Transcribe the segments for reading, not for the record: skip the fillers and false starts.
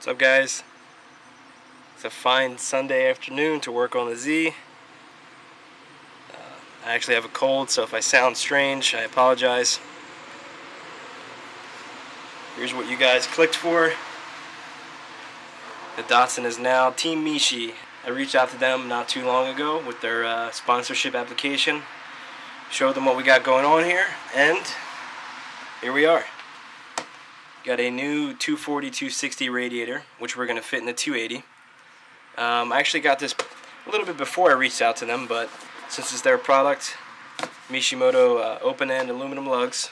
What's up, guys? It's a fine Sunday afternoon to work on the Z. I actually have a cold, so if I sound strange, I apologize. Here's what you guys clicked for. The Datsun is now Team Mishi. I reached out to them not too long ago with their sponsorship application. Showed them what we got going on here, and here we are. Got a new 240/260 radiator, which we're going to fit in the 280. I actually got this a little bit before I reached out to them, but since it's their product, Mishimoto open-end aluminum lugs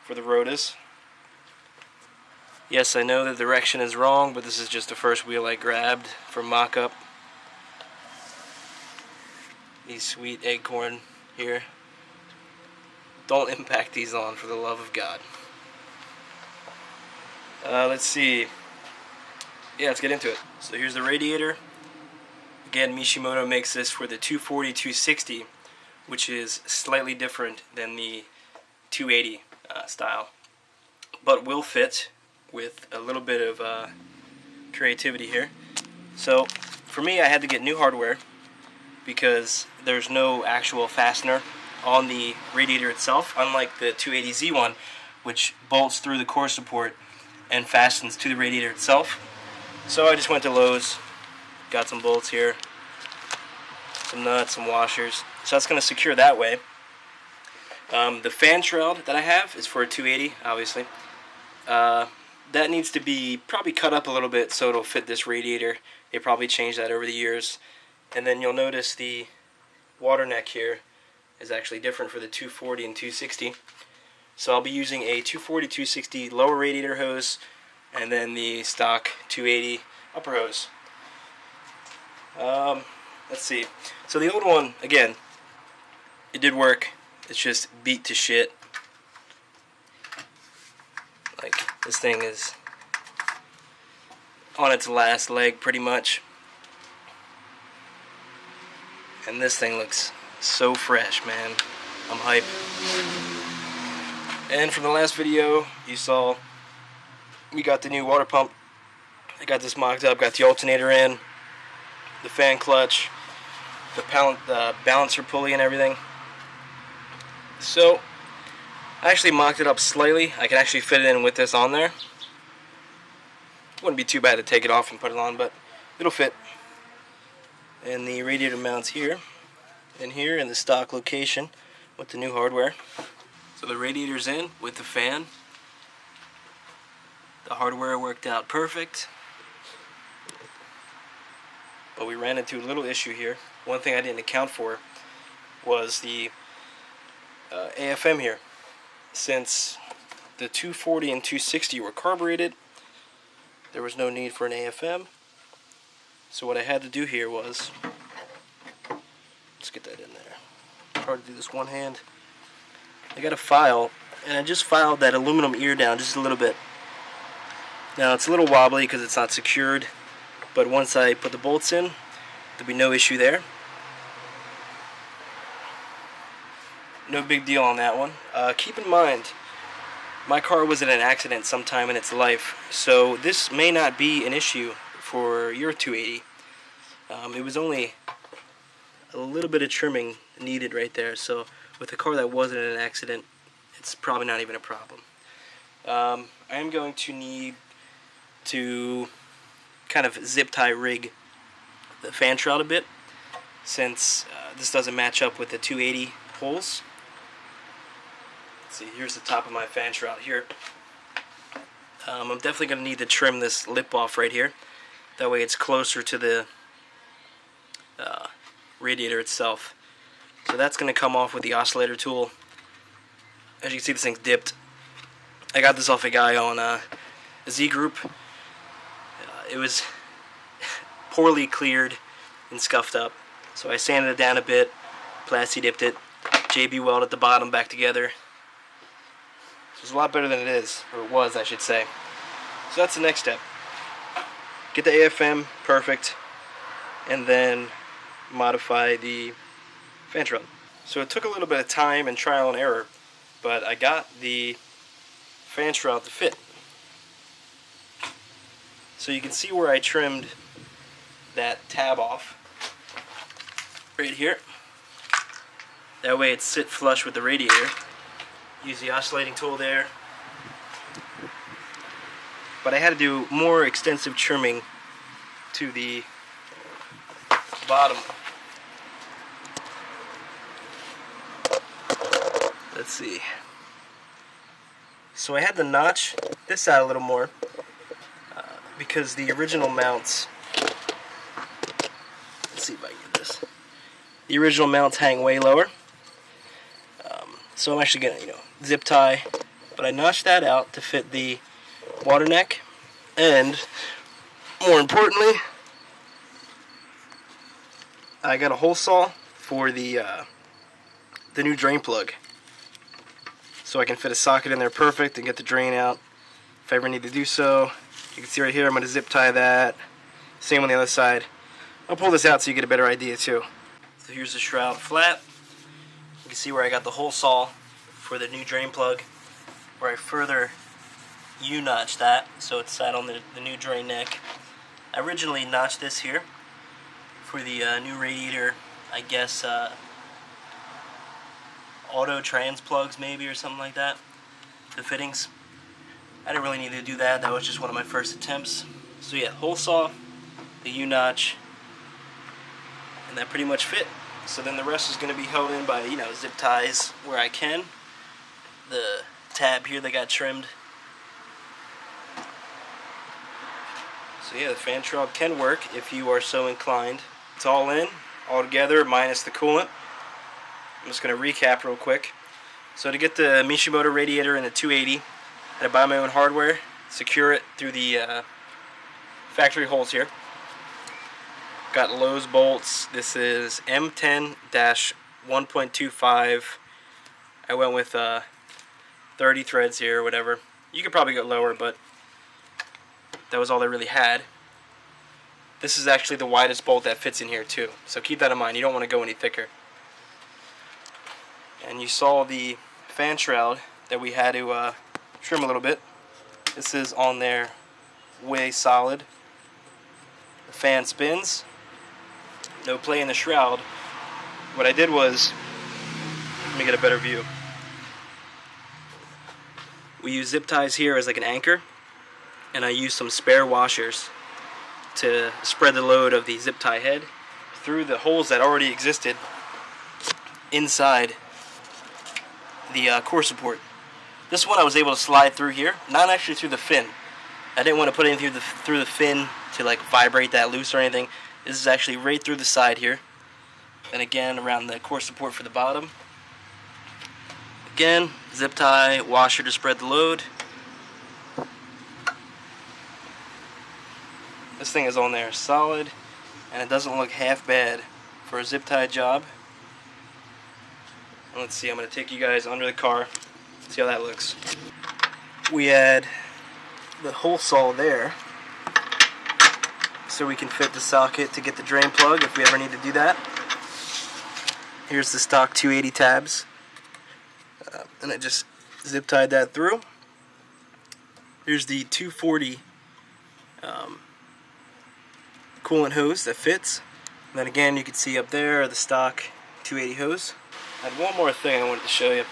for the rotors. Yes, I know the direction is wrong, but this is just the first wheel I grabbed for mock-up. These sweet acorn here. Don't impact these on, for the love of God. Let's see. Yeah, let's get into it. So here's the radiator. Again, Mishimoto makes this for the 240/260, which is slightly different than the 280 style, but will fit with a little bit of creativity here. So for me, I had to get new hardware because there's no actual fastener on the radiator itself, unlike the 280Z one, which bolts through the core support and fastens to the radiator itself. So I just went to Lowe's, got some bolts here, some nuts, some washers. So that's going to secure that way. The fan shroud that I have is for a 280, obviously. That needs to be probably cut up a little bit so it'll fit this radiator. They probably changed that over the years. And then you'll notice the water neck here is actually different for the 240 and 260. So I'll be using a 240/260 lower radiator hose and then the stock 280 upper hose. Let's see. So the old one, again, it did work. It's just beat to shit. Like, this thing is on its last leg pretty much. And this thing looks so fresh, man. I'm hype. And from the last video, you saw we got the new water pump. I got this mocked up, got the alternator in, the fan clutch, the balancer pulley and everything. So I actually mocked it up slightly. I can actually fit it in with this on there. Wouldn't be too bad to take it off and put it on, but it'll fit. And the radiator mounts here and here in the stock location with the new hardware. So the radiator's in with the fan. The hardware worked out perfect. But we ran into a little issue here. One thing I didn't account for was the AFM here. Since the 240 and 260 were carbureted, there was no need for an AFM. So what I had to do here was, let's get that in there. Hard to do this one hand. I got a file, and I just filed that aluminum ear down just a little bit. Now it's a little wobbly because it's not secured, but once I put the bolts in, there'll be no issue there. No big deal on that one. Keep in mind, my car was in an accident sometime in its life, so this may not be an issue for your 280. It was only a little bit of trimming needed right there, so with a car that wasn't in an accident, it's probably not even a problem. I am going to need to kind of zip tie rig the fan shroud a bit, since this doesn't match up with the 280 holes. Let's see, here's the top of my fan shroud here. I'm definitely going to need to trim this lip off right here. That way it's closer to the radiator itself. So that's going to come off with the oscillator tool. As you can see, this thing's dipped. I got this off a guy on a Z group. It was poorly cleared and scuffed up. So I sanded it down a bit, plasti dipped it, JB welded the bottom back together. So it's a lot better than it is, or it was, I should say. So that's the next step. Get the AFM perfect, and then modify the fan shroud. So it took a little bit of time and trial and error, but I got the fan shroud to fit. So you can see where I trimmed that tab off right here. That way it's sit flush with the radiator. Use the oscillating tool there. But I had to do more extensive trimming to the bottom. Let's see. So I had to notch this out a little more because the original mounts, let's see if I can get this. The original mounts hang way lower. So I'm actually going to, zip tie, but I notched that out to fit the water neck, and more importantly, I got a hole saw for the new drain plug, so I can fit a socket in there perfect and get the drain out if I ever need to do so. You can see right here I'm going to zip tie that. Same on the other side. I'll pull this out so you get a better idea too. So here's the shroud flat. You can see where I got the hole saw for the new drain plug, where I further U-notched that so it's sat on the new drain neck. I originally notched this here for the new radiator, I guess auto trans plugs maybe or something like that, the fittings. I didn't really need to do that, that was just one of my first attempts. So yeah, hole saw, the U-notch, and that pretty much fit. So then the rest is going to be held in by, zip ties where I can. The tab here that got trimmed. So yeah, the fan shroud can work if you are so inclined. It's all in, all together, minus the coolant. I'm just going to recap real quick. So to get the Mishimoto radiator in the 280, I had to buy my own hardware, secure it through the factory holes here. Got Lowe's bolts. This is M10-1.25. I went with 30 threads here or whatever. You could probably go lower, but that was all I really had. This is actually the widest bolt that fits in here too, so keep that in mind. You don't want to go any thicker. And you saw the fan shroud that we had to trim a little bit. This is on there way solid. The fan spins. No play in the shroud. What I did was, let me get a better view. We use zip ties here as like an anchor, and I used some spare washers to spread the load of the zip tie head through the holes that already existed inside the core support. This one I was able to slide through here, not actually through the fin. I didn't want to put anything through the fin to like vibrate that loose or anything. This is actually right through the side here. And again around the core support for the bottom. Again, zip tie, washer to spread the load. This thing is on there solid, and it doesn't look half bad for a zip tie job. And let's see, I'm going to take you guys under the car, see how that looks. We had the hole saw there, so we can fit the socket to get the drain plug if we ever need to do that. Here's the stock 280 tabs, and I just zip tied that through. Here's the 240 coolant hose that fits. And then again, you can see up there the stock 280 hose. I had one more thing I wanted to show you.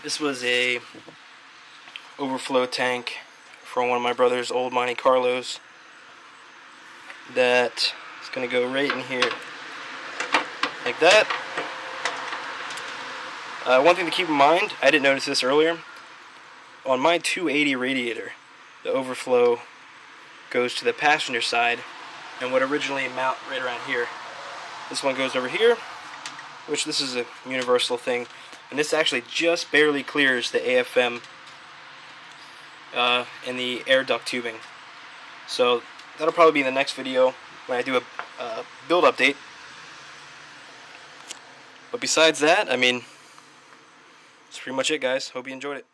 This was a overflow tank from one of my brother's old Monte Carlos that is going to go right in here like that. One thing to keep in mind, I didn't notice this earlier, on my 280 radiator the overflow goes to the passenger side and would originally mount right around here. This one goes over here, which this is a universal thing, and this actually just barely clears the AFM and the air duct tubing. So that'll probably be in the next video when I do a build update. But besides that, I mean, that's pretty much it, guys. Hope you enjoyed it.